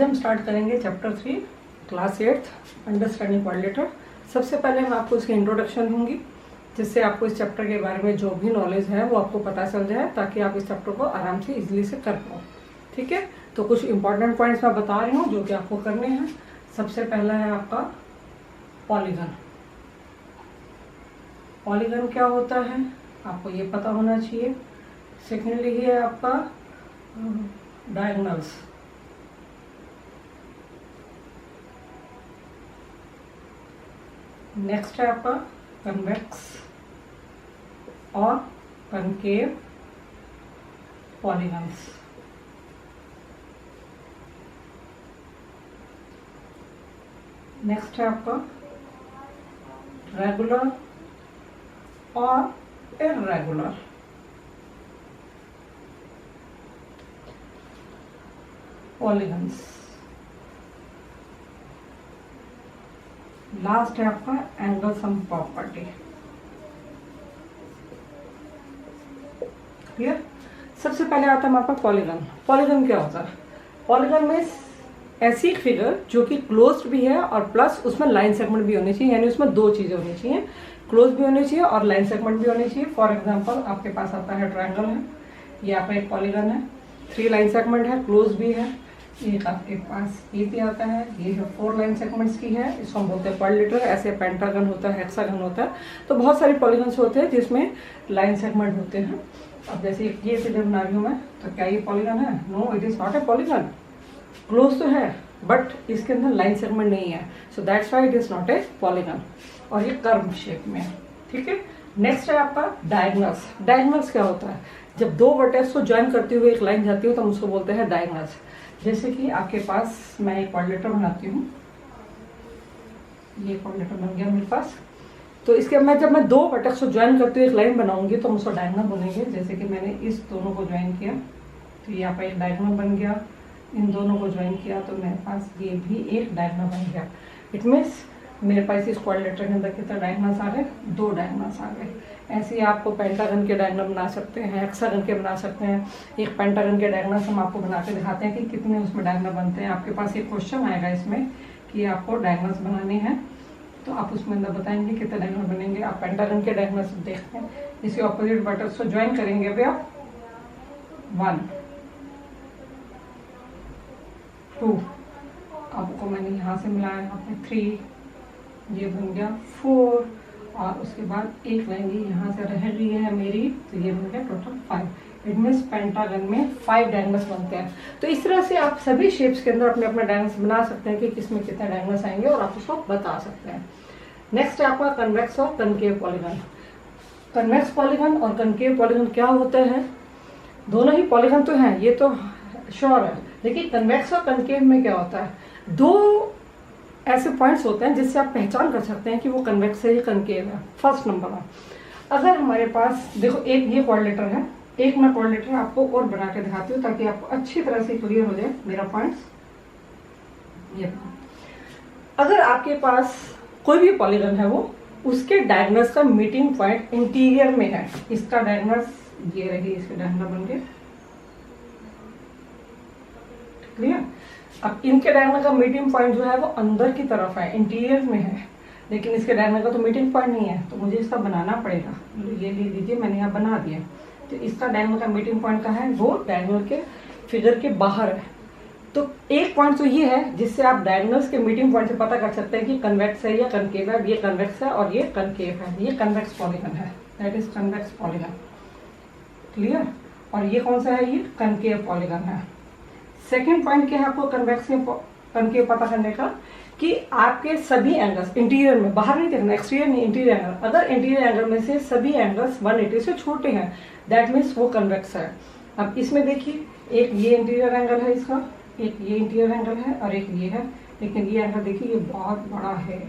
आज हम स्टार्ट करेंगे चैप्टर 3 क्लास 8 अंडरस्टैंडिंग क्वाड्रिलेटरल। सबसे पहले मैं आपको इसकी इंट्रोडक्शन दूंगी, जिससे आपको इस चैप्टर के बारे में जो भी नॉलेज है वो आपको पता चल जाए, ताकि आप इस चैप्टर को आराम से इजीली से कर पाओ। ठीक है, तो कुछ इंपॉर्टेंट पॉइंट्स मैं बता रही हूँ जो कि आपको करने हैं। सबसे पहला है आपका पॉलीगन। पॉलीगन क्या होता है आपको ये पता होना चाहिए। सेकेंडली है आपका डायगोनल्स। नेक्स्ट है आपका कन्वेक्स और कनकेव पॉलीगन्स। नेक्स्ट है आपका रेगुलर और इर्रेगुलर। पॉलीगन्स। लास्ट है आपका एंगल सम प्रॉपर्टी। क्लियर। सबसे पहले आता है आपका पॉलीगन। पॉलीगन क्या होता है? पॉलीगन में ऐसी एक फिगर जो कि क्लोज्ड भी है और प्लस उसमें लाइन सेगमेंट भी होनी चाहिए, यानी उसमें दो चीजें होनी चाहिए, क्लोज भी होनी चाहिए और लाइन सेगमेंट भी होनी चाहिए। फॉर एग्जांपल आपके पास आता है ट्रायंगल है, ये आपका एक पॉलीगन है, 3 लाइन सेगमेंट है, क्लोज भी है। एक आपके पास ये भी आता है, ये जो 4 लाइन सेगमेंट्स की है, इसको हम बोलते हैं क्वाड्रिलेटरल। ऐसे पेंटागन होता है, हेक्सागन होता है, तो बहुत सारे पॉलीगन्स होते हैं जिसमें लाइन सेगमेंट होते हैं। अब जैसे ये फिगर बना रही हूँ मैं, तो क्या ये पॉलीगन है? No, it is not a polygon. Close तो है बट इसके अंदर लाइन सेगमेंट नहीं है, so that's why it is not a polygon. और ये कर्व शेप में है। ठीक है। नेक्स्ट है आपका डायगोनल्स। डायगोनल्स क्या होता है? जब दो वर्टेक्स को ज्वाइन करते हुए एक लाइन जाती है तो हम उसको बोलते हैं डायगोनल्स। जैसे कि आपके पास मैं एक क्वाड्रिलेटरल बनाती हूँ, ये क्वाड्रिलेटरल बन गया मेरे पास। तो इसके जब मैं दो वर्टेक्स को ज्वाइन करते हुए एक लाइन बनाऊंगी तो हम उसको डायगोनल बोलेंगे। जैसे कि मैंने इस दोनों को ज्वाइन किया तो यहाँ पर एक डायगोनल बन गया, इन दोनों को ज्वाइन किया तो मेरे पास ये भी एक डायगोनल बन गया। इट मीन्स मेरे पास इस क्वाड्रिलेटरल के अंदर कितने डायगोनल्स आ गए? 2 डायगोनल्स आ गए। ऐसे ही आपको पेंटागन के डायगोनल बना सकते हैं, हेक्सागन के बना सकते हैं। एक पेंटागन के डायगोनल्स हम आपको बना के दिखाते हैं कि कितने उसमें डायगोनल बनते हैं। आपके पास एक क्वेश्चन आएगा इसमें कि आपको डायगोनल्स बनाने हैं, तो आप उसमें अंदर बताएंगे कितने डायगोनल बनेंगे। आप पेंटागन के डायगोनल्स देखते हैं, इसके ऑपोजिट वर्टेक्स को ज्वाइन करेंगे अभी आप 1 2, आपको मैंने यहाँ से मिलाया, आपने 3, ये बन गया 4, और उसके बाद एक लाइन ये यहाँ से रह गई है मेरी, तो ये बन गया टोटल 5। इट मीन्स पेंटागन में 5 डायगोनल्स बनते हैं। तो इस तरह से आप सभी शेप्स के अंदर अपने अपने डायगोनल्स बना सकते हैं कि किसमें कितने डायगोनल्स आएंगे और आप उसको बता सकते हैं। नेक्स्ट है आपका कन्वेक्स और कनकेव पॉलीगन। कन्वेक्स पॉलीगन और कनकेव पॉलीगन क्या होता है? दोनों ही पॉलीगन तो हैं, ये तो श्योर है, लेकिन कन्वेक्स और कनकेव में क्या होता है? 2 ऐसे पॉइंट्स होते हैं जिससे आप पहचान कर सकते हैं कि वो कन्वेक्स है या कनकेव है। फर्स्ट नंबर है, अगर हमारे पास देखो एक ये क्वाड्रिलेटर है, एक मैं क्वाड्रिलेटर आपको और बना के दिखाती हूँ ताकि आपको अच्छी तरह से क्लियर हो जाए मेरा पॉइंट्स। ये अगर आपके पास कोई भी पॉलीगन है, वो उसके डायगोनल्स का मीटिंग पॉइंट इंटीरियर में है। इसका डायगोनल्स ये रही, इसके डायगोनल बन गए। क्लियर। अब इनके डायगोनल का मीटिंग पॉइंट जो है वो अंदर की तरफ है, इंटीरियर में है, लेकिन इसके डायगोनल का तो मीटिंग पॉइंट नहीं है, तो मुझे इसका बनाना पड़ेगा। ये ले लीजिए, मैंने यहाँ बना दिया। तो इसका डायगोनल का मीटिंग पॉइंट कहाँ है? वो डायगोनल के फिगर के बाहर है। तो एक पॉइंट तो ये है जिससे आप डायगोनल्स के मीटिंग पॉइंट से पता कर सकते हैं कि कन्वेक्स है या कनकेव है। ये कन्वेक्स है और ये कनकेव है। ये कन्वेक्स पॉलीगन है, that is convex polygon. Clear. और ये कौन सा है? ये कनकेव पॉलीगन है। सेकेंड पॉइंट क्या है आपको कन्वेक्स कनकेव पता करने का? कि आपके सभी एंगल्स इंटीरियर में, बाहर नहीं देखना, एक्सटीरियर नहीं, इंटीरियर एंगल, अगर इंटीरियर एंगल में से सभी एंगल्स 180 से छोटे हैं, दैट मीन्स वो कन्वेक्स है। अब इसमें देखिए, एक ये इंटीरियर एंगल है इसका, एक ये इंटीरियर एंगल है और एक ये है, लेकिन ये एंगल देखिए ये बहुत बड़ा है,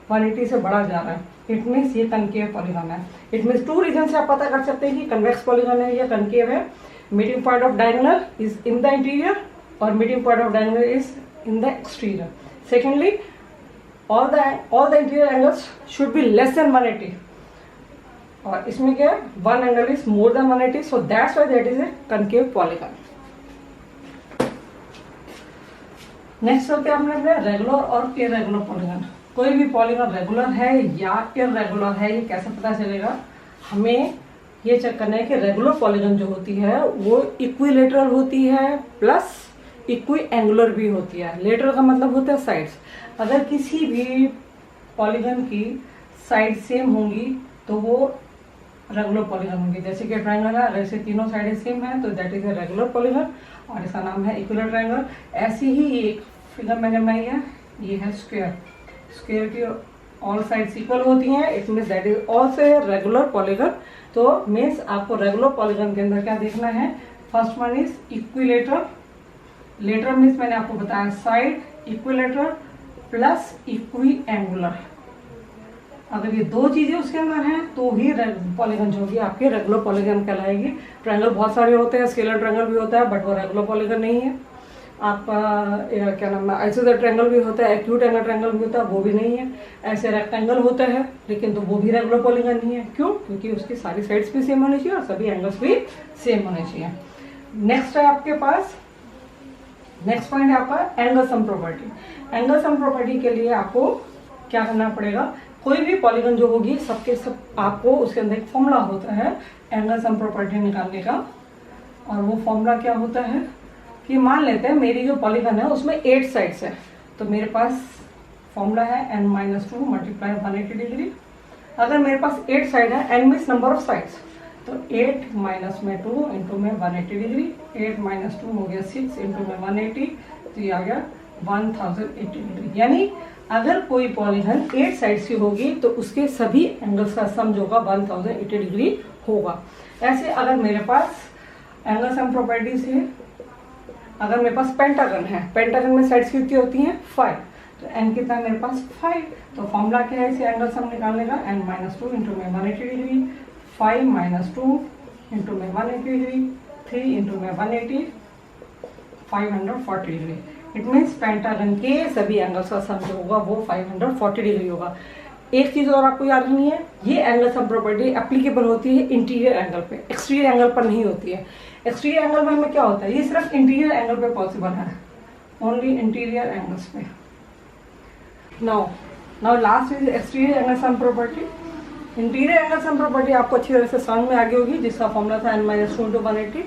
180 से बड़ा जा रहा है। इट मीन्स ये कनकेव पॉलीगन है। इट मीन्स 2 रीजन से आप पता कर सकते हैं कि कन्वेक्स पॉलीगन है या कनकेव है। Meeting point of diagonal is in the interior और meeting point of diagonal is in the exterior. Secondly, all the interior angles should be less than 180, और इसमें क्या है? 1 angle is more than 180, so that's why that is a concave polygon. Next करते हैं हमने अपने regular और irregular polygon. कोई भी पॉलीगन रेगुलर है या इरेगुलर है ये कैसे पता चलेगा? हमें ये चेक करना है कि रेगुलर पॉलीगन जो होती है वो इक्विलेटरल होती है प्लस इक्वी एंगुलर भी होती है। लेटरल का मतलब होता है साइड्स। अगर किसी भी पॉलीगन की साइड सेम होंगी तो वो रेगुलर पॉलीगन होंगी। जैसे कि ट्रायंगल है, अगर इसके तीनों साइडें सेम है तो that is a regular polygon और इसका नाम है इक्विलेटरल ट्रायंगल। ऐसी ही एक फिगर मैंने बनाई है, ये है स्क्वायर। स्क्वायर की ऑल साइड्स इक्वल होती हैं, it means that is also a regular polygon. तो मीन्स आपको रेगुलर पॉलीगन के अंदर क्या देखना है? First one is equilateral. Lateral means मैंने आपको बताया side, equilateral plus equi angular. अगर ये दो चीजें उसके अंदर हैं तो ही पॉलीगन जो होगी आपके रेगुलर पॉलीगन कहलाएगी। ट्रायंगल बहुत सारे होते हैं, स्केलर ट्रायंगल भी होता है बट वो रेगुलर पॉलीगन नहीं है। आपका क्या नाम है, आइसोसेलेस ट्रायंगल भी होता है, एक्यूट एंगल ट्रायंगल भी होता है, वो भी नहीं है। ऐसे रेक्टेंगल होता है लेकिन तो वो भी रेगुलर पॉलीगन नहीं है। क्यों? क्योंकि उसकी सारी साइड्स भी सेम होनी चाहिए और सभी एंगल्स भी सेम होने चाहिए। नेक्स्ट है आपके पास, नेक्स्ट पॉइंट है आपका angle sum property. Angle sum property के लिए आपको क्या करना पड़ेगा? कोई भी पॉलीगन जो होगी सबके सब आपको उसके अंदर एक फॉर्मूला होता है एंगल सम प्रॉपर्टी निकालने का। और वो फॉर्मूला क्या होता है कि मान लेते हैं मेरी जो पॉलीगन है उसमें 8 साइड्स है, तो मेरे पास फॉर्मूला है n-2 मल्टीप्लाई 180 डिग्री। अगर मेरे पास 8 साइड है, n means number of sides, तो 8 माइनस में 2 इंटू में 180 डिग्री। 8 माइनस 2 हो गया 6 इंटू में 180, तो ये आ गया 1080 डिग्री। यानी अगर कोई पॉलीगन 8 साइड्स की होगी तो उसके सभी एंगल्स का सम जो होगा 1080 डिग्री होगा। ऐसे अगर मेरे पास एंगल सम प्रॉपर्टीज है, अगर मेरे पास पेंटागन है, पेंटागन में साइड्स कितनी होती हैं? 5, तो n कितना है मेरे पास? 5। तो फॉर्मूला क्या है इसे एंगल सम निकालने का? n-2 इंटू में 180 डिग्री, 5 माइनस 2 इंटू में 180 डिग्री, 3 इंटू में 180, 540 डिग्री। इट मीन्स पेंटागन के सभी एंगल्स का सम जो होगा वो 540 डिग्री होगा। एक चीज और आपको याद रखनी है, ये एंगल सम प्रॉपर्टी एप्लीकेबल होती है इंटीरियर एंगल पे, एक्सटीरियर एंगल पर नहीं होती है। एक्सटीरियर एंगल में हमें क्या होता है? ये सिर्फ इंटीरियर एंगल पे पॉसिबल है, ओनली इंटीरियर एंगल्स पे। Now last is exterior angle sum property. Interior angle sum property आपको अच्छी तरह से समझ में आ गई होगी, जिसका फॉर्मूला था n-2 into 180।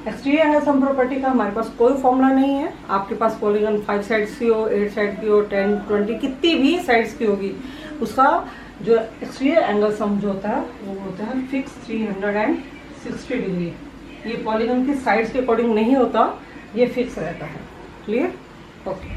Exterior angle sum property का हमारे पास कोई फॉर्मूला नहीं है। आपके पास पॉलीगन 5 साइड्स की हो, 8 साइड की हो, 10, 20 कितनी भी साइड्स की होगी, उसका जो एक्सटीरियर एंगल सम जो होता है वो होता है फिक्स 360 डिग्री। ये पॉलीगन की साइड्स के अकॉर्डिंग नहीं होता, ये फिक्स रहता है। क्लियर? ओके।